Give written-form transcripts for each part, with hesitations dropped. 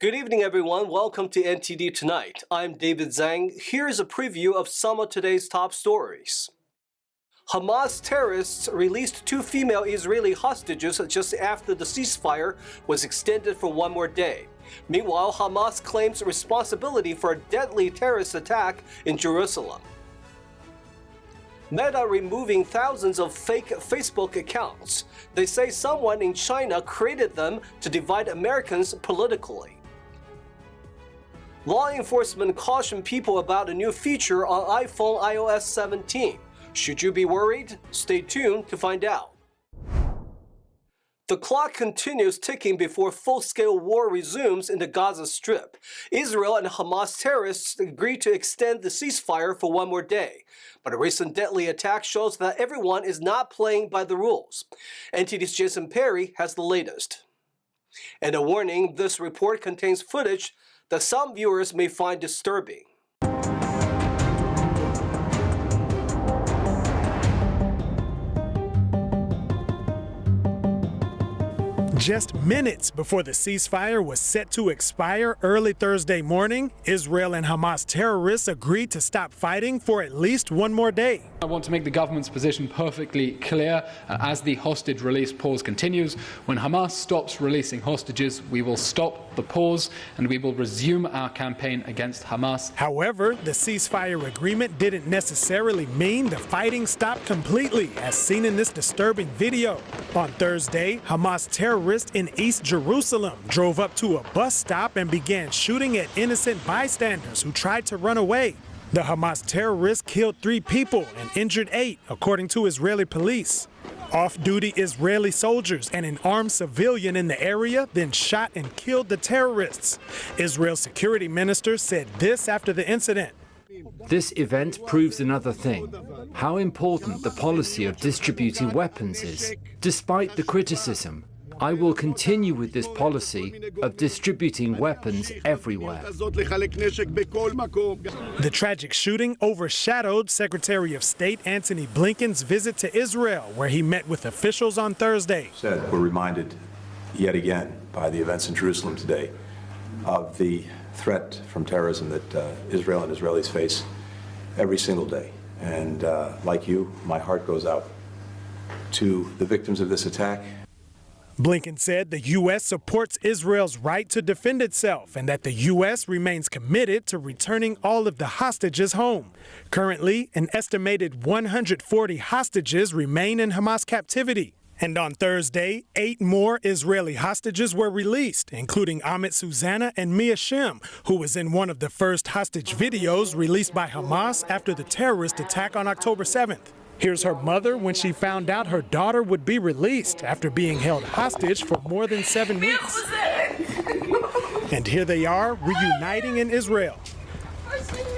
Good evening, everyone. Welcome to NTD Tonight. I'm David Zhang. Here's a preview of some of today's top stories. Hamas terrorists released 2 female Israeli hostages just after the ceasefire was extended for one more day. Meanwhile, Hamas claims responsibility for a deadly terrorist attack in Jerusalem. Meta removing thousands of fake Facebook accounts. They say someone in China created them to divide Americans politically. Law enforcement caution people about a new feature on iPhone iOS 17. Should you be worried? Stay tuned to find out. The clock continues ticking before full-scale war resumes in the Gaza Strip. Israel and Hamas terrorists agreed to extend the ceasefire for one more day. But a recent deadly attack shows that everyone is not playing by the rules. NTD's Jason Perry has the latest. And a warning, this report contains footage that some viewers may find disturbing. Just minutes before the ceasefire was set to expire early Thursday morning, Israel and Hamas terrorists agreed to stop fighting for at least one more day. I want to make the government's position perfectly clear as the hostage release pause continues. When Hamas stops releasing hostages, we will stop the pause and we will resume our campaign against Hamas. However, the ceasefire agreement didn't necessarily mean the fighting stopped completely, as seen in this disturbing video. On Thursday, Hamas terrorists in East Jerusalem drove up to a bus stop and began shooting at innocent bystanders who tried to run away. The Hamas terrorists killed 3 people and injured 8, according to Israeli police. Off-duty Israeli soldiers and an armed civilian in the area then shot and killed the terrorists. Israel's security minister said this after the incident. This event proves another thing, how important the policy of distributing weapons is. Despite the criticism, I will continue with this policy of distributing weapons everywhere. The tragic shooting overshadowed Secretary of State Antony Blinken's visit to Israel, where he met with officials on Thursday. We're reminded yet again by the events in Jerusalem today of the threat from terrorism that Israel and Israelis face every single day. And like you, my heart goes out to the victims of this attack. Blinken said the U.S. supports Israel's right to defend itself and that the U.S. remains committed to returning all of the hostages home. Currently, an estimated 140 hostages remain in Hamas captivity. And on Thursday, 8 more Israeli hostages were released, including Ahmet Susanna and Mia Shem, who was in one of the first hostage videos released by Hamas after the terrorist attack on October 7th. Here's her mother when she found out her daughter would be released after being held hostage for more than 7 weeks. And here they are, reuniting in Israel.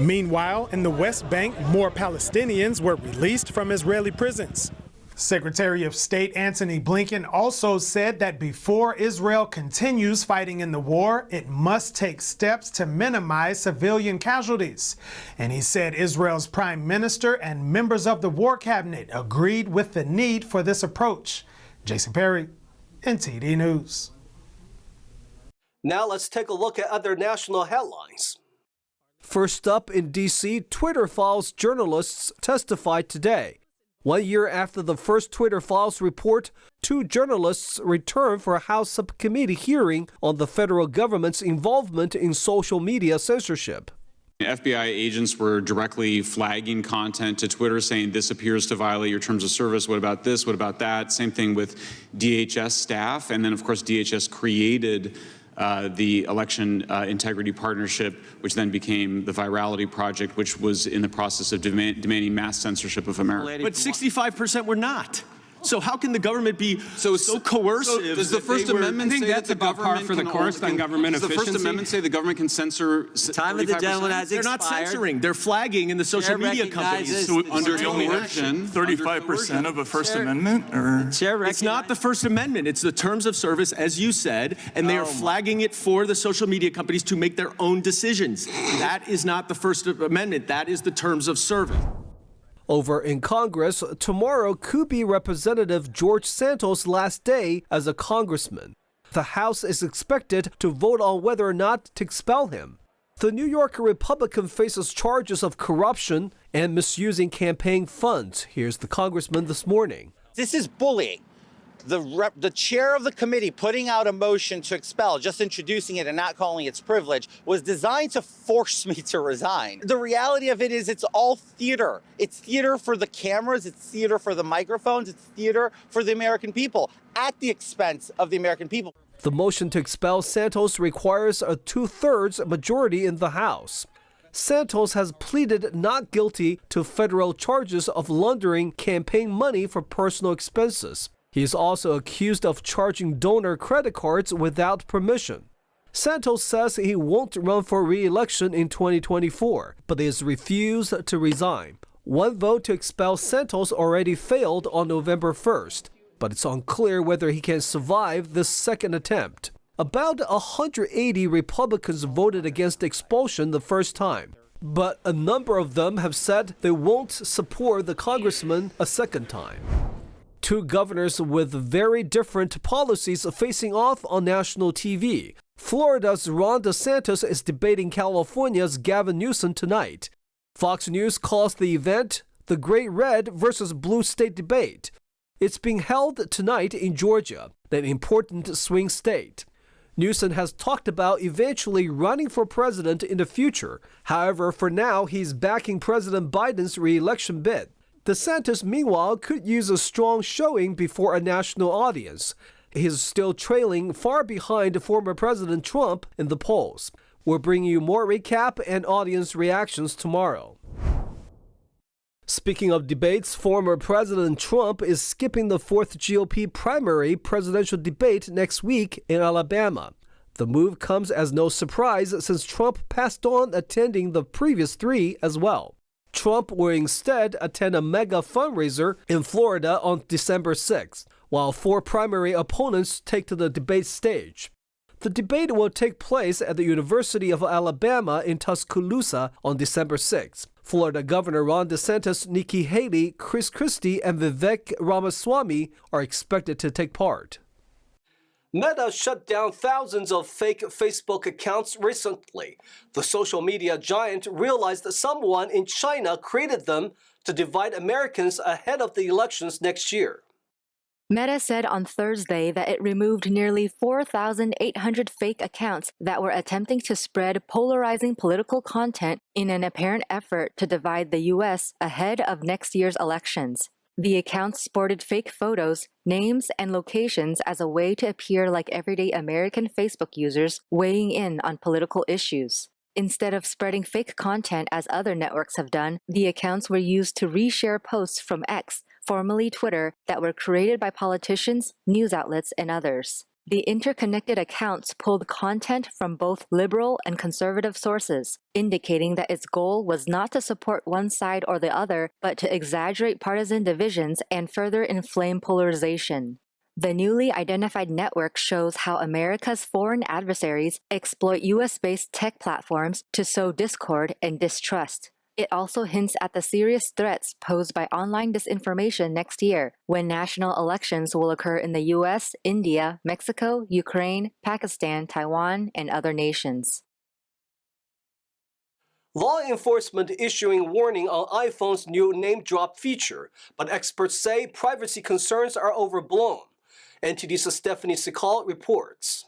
Meanwhile, in the West Bank, more Palestinians were released from Israeli prisons. Secretary of State Antony Blinken also said that before Israel continues fighting in the war, it must take steps to minimize civilian casualties. And he said Israel's prime minister and members of the war cabinet agreed with the need for this approach. Jason Perry, NTD News. Now let's take a look at other national headlines. First up in D.C., Twitter Files journalists testified today. 1 year after the first Twitter Files report, 2 journalists returned for a House subcommittee hearing on the federal government's involvement in social media censorship. FBI agents were directly flagging content to Twitter saying this appears to violate your terms of service. What about this? What about that? Same thing with DHS staff. And then, of course, DHS created the Election Integrity Partnership, which then became the Virality Project, which was in the process of demanding mass censorship of America. But 65% were not. So how can the government be so coercive? So does the First Amendment say that the government for the course on government efficiency? Does the First Amendment say the government can censor 35%? Time of the gentleman has They're expired. not censoring. They're flagging in the social media companies. So Under only coercion, 35% of a First Amendment? Or? It's not the First Amendment. It's the terms of service, as you said, and they are flagging it for the social media companies to make their own decisions. That is not the First Amendment. That is the terms of service. Over in Congress, tomorrow could be Representative George Santos' last day as a congressman. The House is expected to vote on whether or not to expel him. The New York Republican faces charges of corruption and misusing campaign funds. Here's the congressman this morning. This is bullying. The chair of the committee putting out a motion to expel, just introducing it and not calling it privilege, was designed to force me to resign. The reality of it is it's all theater. It's theater for the cameras, it's theater for the microphones, it's theater for the American people, at the expense of the American people. The motion to expel Santos requires a 2/3 majority in the House. Santos has pleaded not guilty to federal charges of laundering campaign money for personal expenses. He is also accused of charging donor credit cards without permission. Santos says he won't run for re-election in 2024, but he has refused to resign. One vote to expel Santos already failed on November 1st. But it's unclear whether he can survive this second attempt. About 180 Republicans voted against expulsion the first time, but a number of them have said they won't support the congressman a second time. Two governors with very different policies facing off on national TV. Florida's Ron DeSantis is debating California's Gavin Newsom tonight. Fox News calls the event the Great Red versus Blue State debate. It's being held tonight in Georgia, an important swing state. Newsom has talked about eventually running for president in the future. However, for now, he's backing President Biden's re-election bid. DeSantis, meanwhile, could use a strong showing before a national audience. He's still trailing far behind former President Trump in the polls. We'll bring you more recap and audience reactions tomorrow. Speaking of debates, former President Trump is skipping the 4th GOP primary presidential debate next week in Alabama. The move comes as no surprise since Trump passed on attending the previous 3 as well. Trump will instead attend a mega fundraiser in Florida on December 6th, while 4 primary opponents take to the debate stage. The debate will take place at the University of Alabama in Tuscaloosa on December 6th. Florida Governor Ron DeSantis, Nikki Haley, Chris Christie, and Vivek Ramaswamy are expected to take part. Meta shut down thousands of fake Facebook accounts recently. The social media giant realized that someone in China created them to divide Americans ahead of the elections next year. Meta said on Thursday that it removed nearly 4,800 fake accounts that were attempting to spread polarizing political content in an apparent effort to divide the U.S. ahead of next year's elections. The accounts sported fake photos, names, and locations as a way to appear like everyday American Facebook users weighing in on political issues. Instead of spreading fake content as other networks have done, the accounts were used to reshare posts from X, formerly Twitter, that were created by politicians, news outlets, and others. The interconnected accounts pulled content from both liberal and conservative sources, indicating that its goal was not to support one side or the other, but to exaggerate partisan divisions and further inflame polarization. The newly identified network shows how America's foreign adversaries exploit U.S.-based tech platforms to sow discord and distrust. It also hints at the serious threats posed by online disinformation next year, when national elections will occur in the U.S., India, Mexico, Ukraine, Pakistan, Taiwan, and other nations. Law enforcement issuing warning on iPhone's new Namedrop feature, but experts say privacy concerns are overblown. NTD's Stephanie Sikal reports.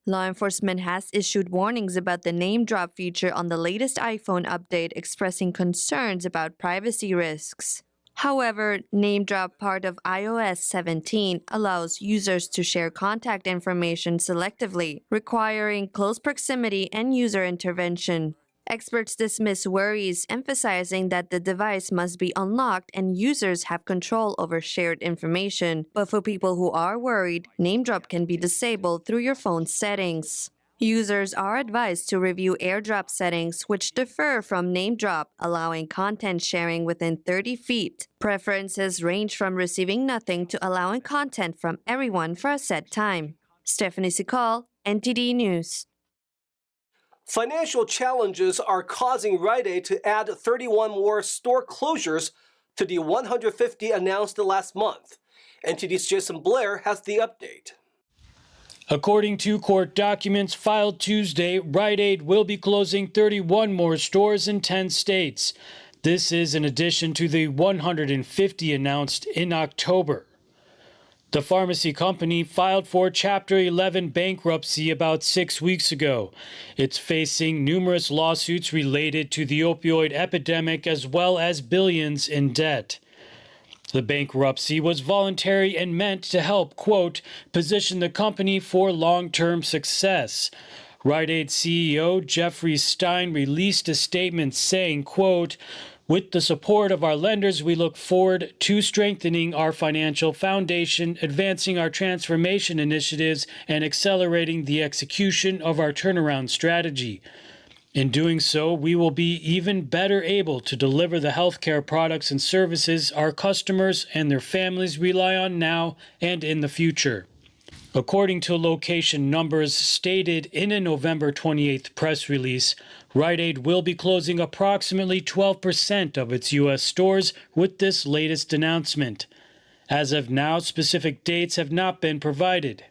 Law enforcement has issued warnings about the Namedrop feature on the latest iPhone update, expressing concerns about privacy risks. However, Namedrop, part of iOS 17, allows users to share contact information selectively, requiring close proximity and user intervention. Experts dismiss worries, emphasizing that the device must be unlocked and users have control over shared information. But for people who are worried, Namedrop can be disabled through your phone's settings. Users are advised to review AirDrop settings, which differ from Namedrop, allowing content sharing within 30 feet. Preferences range from receiving nothing to allowing content from everyone for a set time. Stephanie Sikal, NTD News. Financial challenges are causing Rite to add 31 more store closures to the 150 announced last month. NTD's Jason Blair has the update. According to court documents filed Tuesday, Rite will be closing 31 more stores in 10 states. This is in addition to the 150 announced in October. The pharmacy company filed for Chapter 11 bankruptcy about 6 weeks ago. It's facing numerous lawsuits related to the opioid epidemic as well as billions in debt. The bankruptcy was voluntary and meant to help, quote, position the company for long-term success. Rite Aid CEO Jeffrey Stein released a statement saying, quote, with the support of our lenders, we look forward to strengthening our financial foundation, advancing our transformation initiatives, and accelerating the execution of our turnaround strategy. In doing so, we will be even better able to deliver the healthcare products and services our customers and their families rely on now and in the future. According to location numbers stated in a November 28th press release, Rite Aid will be closing approximately 12% of its U.S. stores with this latest announcement. As of now, specific dates have not been provided.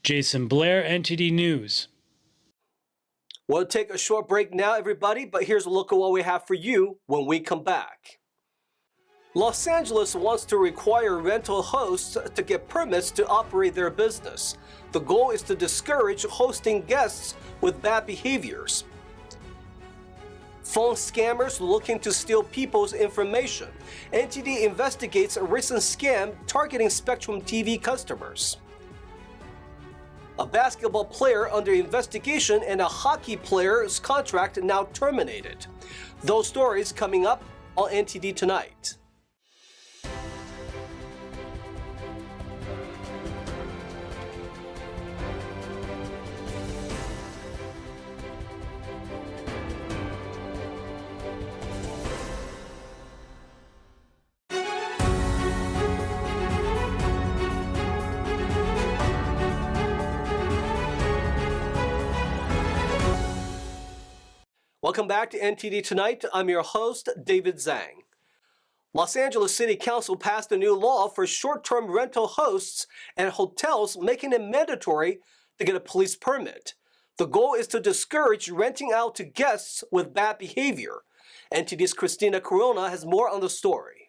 Jason Blair, NTD News. We'll take a short break now, everybody, but here's a look at what we have for you when we come back. Los Angeles wants to require rental hosts to get permits to operate their business. The goal is to discourage hosting guests with bad behaviors. Phone scammers looking to steal people's information. NTD investigates a recent scam targeting Spectrum TV customers. A basketball player under investigation and a hockey player's contract now terminated. Those stories coming up on NTD Tonight. Welcome back to NTD Tonight. I'm your host, David Zhang. Los Angeles City Council passed a new law for short-term rental hosts and hotels, making it mandatory to get a police permit. The goal is to discourage renting out to guests with bad behavior. NTD's Christina Corona has more on the story.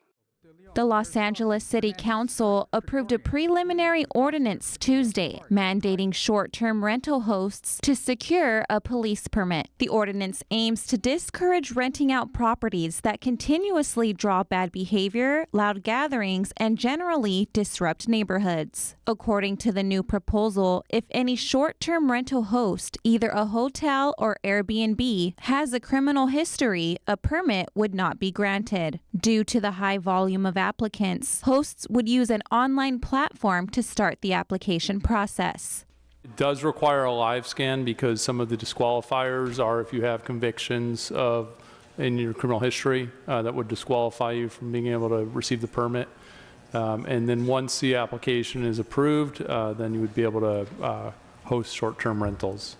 The Los Angeles City Council approved a preliminary ordinance Tuesday mandating short-term rental hosts to secure a police permit. The ordinance aims to discourage renting out properties that continuously draw bad behavior, loud gatherings, and generally disrupt neighborhoods. According to the new proposal, if any short-term rental host, either a hotel or Airbnb, has a criminal history, a permit would not be granted. Due to the high volume of applicants, hosts would use an online platform to start the application process. It does require a live scan because some of the disqualifiers are if you have convictions in your criminal history that would disqualify you from being able to receive the permit. And then once the application is approved, then you would be able to host short-term rentals.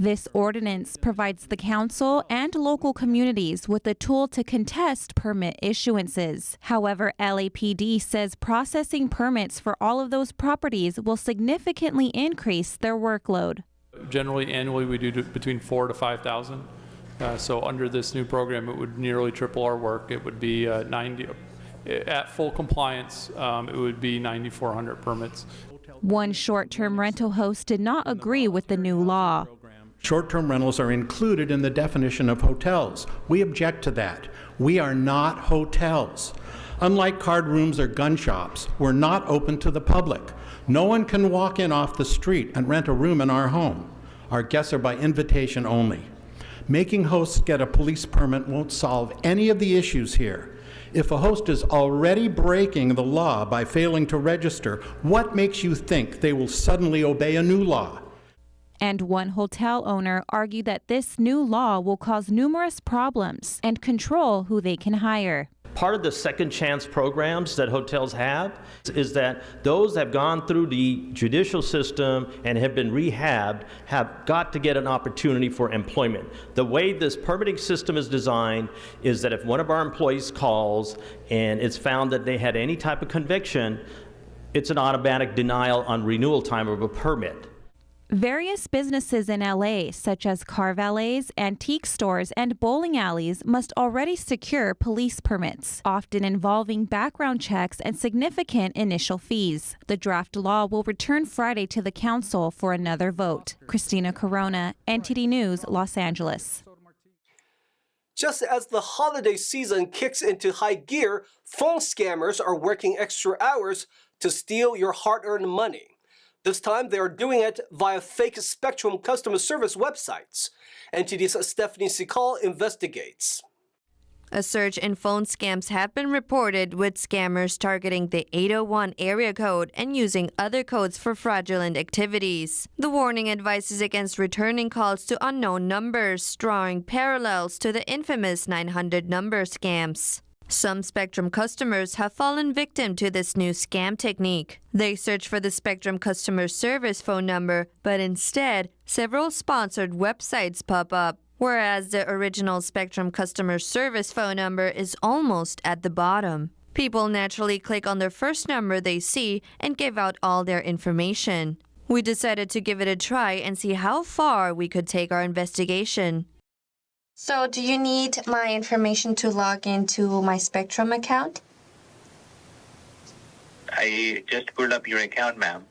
This ordinance provides the council and local communities with a tool to contest permit issuances. However, LAPD says processing permits for all of those properties will significantly increase their workload. Generally, annually, we do between 4,000 to 5,000. So under this new program, it would nearly triple our work. It would be 90. At full compliance, it would be 9,400 permits. One short-term rental host did not agree with the new law. Short-term rentals are included in the definition of hotels. We object to that. We are not hotels. Unlike card rooms or gun shops, we're not open to the public. No one can walk in off the street and rent a room in our home. Our guests are by invitation only. Making hosts get a police permit won't solve any of the issues here. If a host is already breaking the law by failing to register, what makes you think they will suddenly obey a new law? And one hotel owner argued that this new law will cause numerous problems and control who they can hire. Part of the second chance programs that hotels have is that those that have gone through the judicial system and have been rehabbed have got to get an opportunity for employment. The way this permitting system is designed is that if one of our employees calls and it's found that they had any type of conviction, it's an automatic denial on renewal time of a permit. Various businesses in LA, such as car valets, antique stores, and bowling alleys, must already secure police permits, often involving background checks and significant initial fees. The draft law will return Friday to the council for another vote. Christina Corona, NTD News, Los Angeles. Just as the holiday season kicks into high gear, phone scammers are working extra hours to steal your hard-earned money. This time, they are doing it via fake Spectrum customer service websites. NTD's Stephanie Sikal investigates. A surge in phone scams have been reported, with scammers targeting the 801 area code and using other codes for fraudulent activities. The warning advises against returning calls to unknown numbers, drawing parallels to the infamous 900 number scams. Some Spectrum customers have fallen victim to this new scam technique. They search for the Spectrum customer service phone number, but instead, several sponsored websites pop up, whereas the original Spectrum customer service phone number is almost at the bottom. People naturally click on the first number they see and give out all their information. We decided to give it a try and see how far we could take our investigation. So, do you need my information to log into my Spectrum account? I just pulled up your account, ma'am.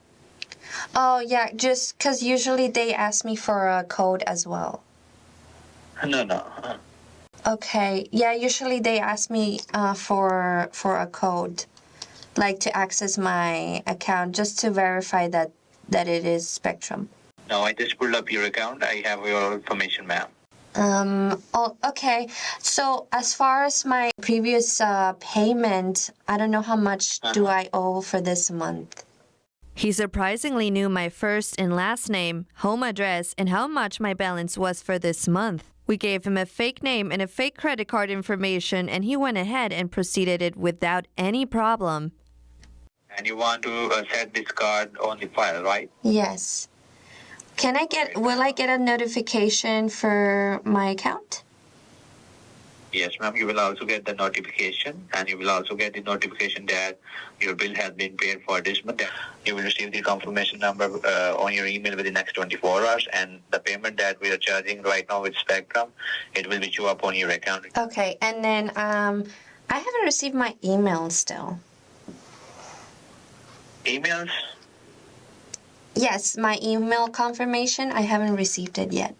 Oh, yeah, just because usually they ask me for a code as well. No. Okay, yeah, usually they ask me for a code, like to access my account, just to verify that it is Spectrum. No, I just pulled up your account. I have your information, ma'am. Oh, okay. So as far as my previous payment, I don't know how much do I owe for this month. He surprisingly knew my first and last name, home address, and how much my balance was for this month. We gave him a fake name and a fake credit card information, and he went ahead and proceeded it without any problem. And you want to set this card on the file, right? Yes. Will I get a notification for my account? Yes, ma'am. You will also get the notification, and you will also get the notification that your bill has been paid for this month. You will receive the confirmation number on your email within the next 24 hours, and the payment that we are charging right now with Spectrum, it will be show up on your account. Okay, and then I haven't received my email still. Emails? Yes, my email confirmation, I haven't received it yet.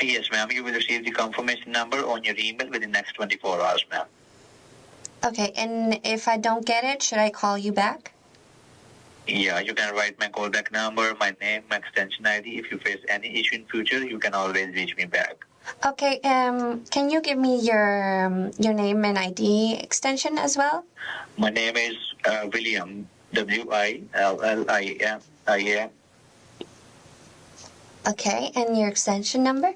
Yes, ma'am. You will receive the confirmation number on your email within the next 24 hours, ma'am. Okay, and if I don't get it, should I call you back? Yeah, you can write my callback number, my name, my extension ID. If you face any issue in future, you can always reach me back. Okay, can you give me your name and ID extension as well? My name is William, William. Okay, and your extension number?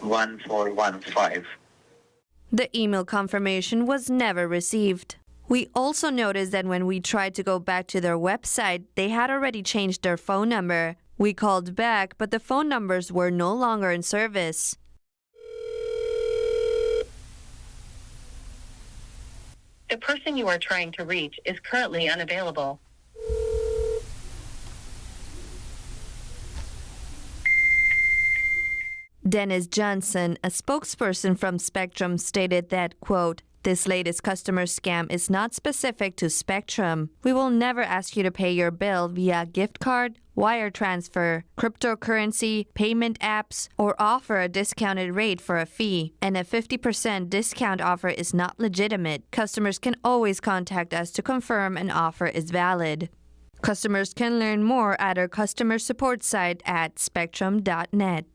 1415. The email confirmation was never received. We also noticed that when we tried to go back to their website, they had already changed their phone number. We called back, but the phone numbers were no longer in service. The person you are trying to reach is currently unavailable. Dennis Johnson, a spokesperson from Spectrum, stated that, quote, "This latest customer scam is not specific to Spectrum. We will never ask you to pay your bill via gift card, wire transfer, cryptocurrency, payment apps, or offer a discounted rate for a fee. And a 50% discount offer is not legitimate. Customers can always contact us to confirm an offer is valid." Customers can learn more at our customer support site at spectrum.net.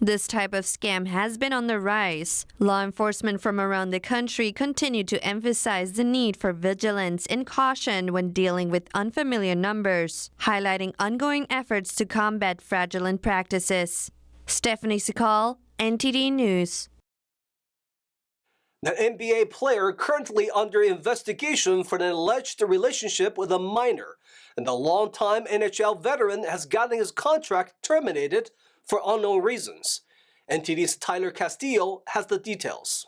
This type of scam has been on the rise. Law enforcement from around the country continue to emphasize the need for vigilance and caution when dealing with unfamiliar numbers, highlighting ongoing efforts to combat fraudulent practices. Stephanie Sikal, NTD News. An NBA player currently under investigation for an alleged relationship with a minor, and the longtime NHL veteran has gotten his contract terminated for unknown reasons. NTD's Tyler Castillo has the details.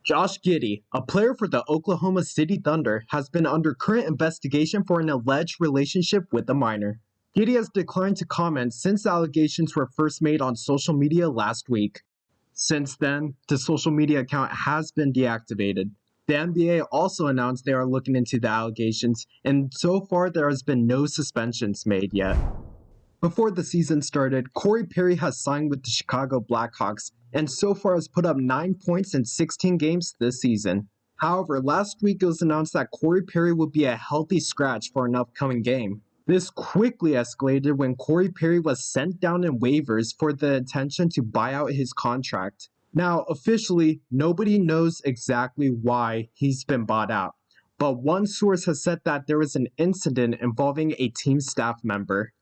Josh Giddey, a player for the Oklahoma City Thunder, has been under current investigation for an alleged relationship with a minor. Giddey has declined to comment since the allegations were first made on social media last week. Since then, the social media account has been deactivated. The NBA also announced they are looking into the allegations, and so far there has been no suspensions made yet. Before the season started, Corey Perry has signed with the Chicago Blackhawks, and so far has put up 9 points in 16 games this season. However, last week it was announced that Corey Perry would be a healthy scratch for an upcoming game. This quickly escalated when Corey Perry was sent down in waivers for the intention to buy out his contract. Now, officially, nobody knows exactly why he's been bought out, but one source has said that there was an incident involving a team staff member.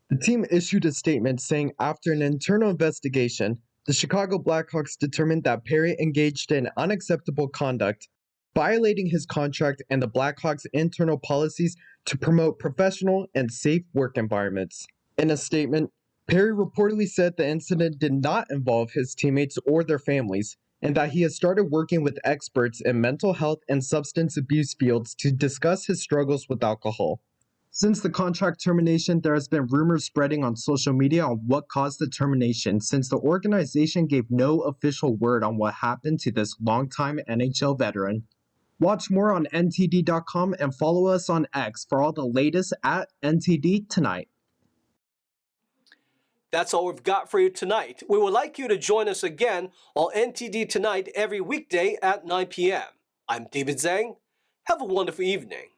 The team issued a statement saying after an internal investigation, the Chicago Blackhawks determined that Perry engaged in unacceptable conduct, violating his contract and the Blackhawks' internal policies to promote professional and safe work environments. In a statement, Perry reportedly said the incident did not involve his teammates or their families, and that he has started working with experts in mental health and substance abuse fields to discuss his struggles with alcohol. Since the contract termination, there has been rumors spreading on social media on what caused the termination, since the organization gave no official word on what happened to this longtime NHL veteran. Watch more on ntd.com and follow us on X for all the latest at NTD Tonight. That's all we've got for you tonight. We would like you to join us again on NTD Tonight every weekday at 9 p.m. I'm David Zhang. Have a wonderful evening.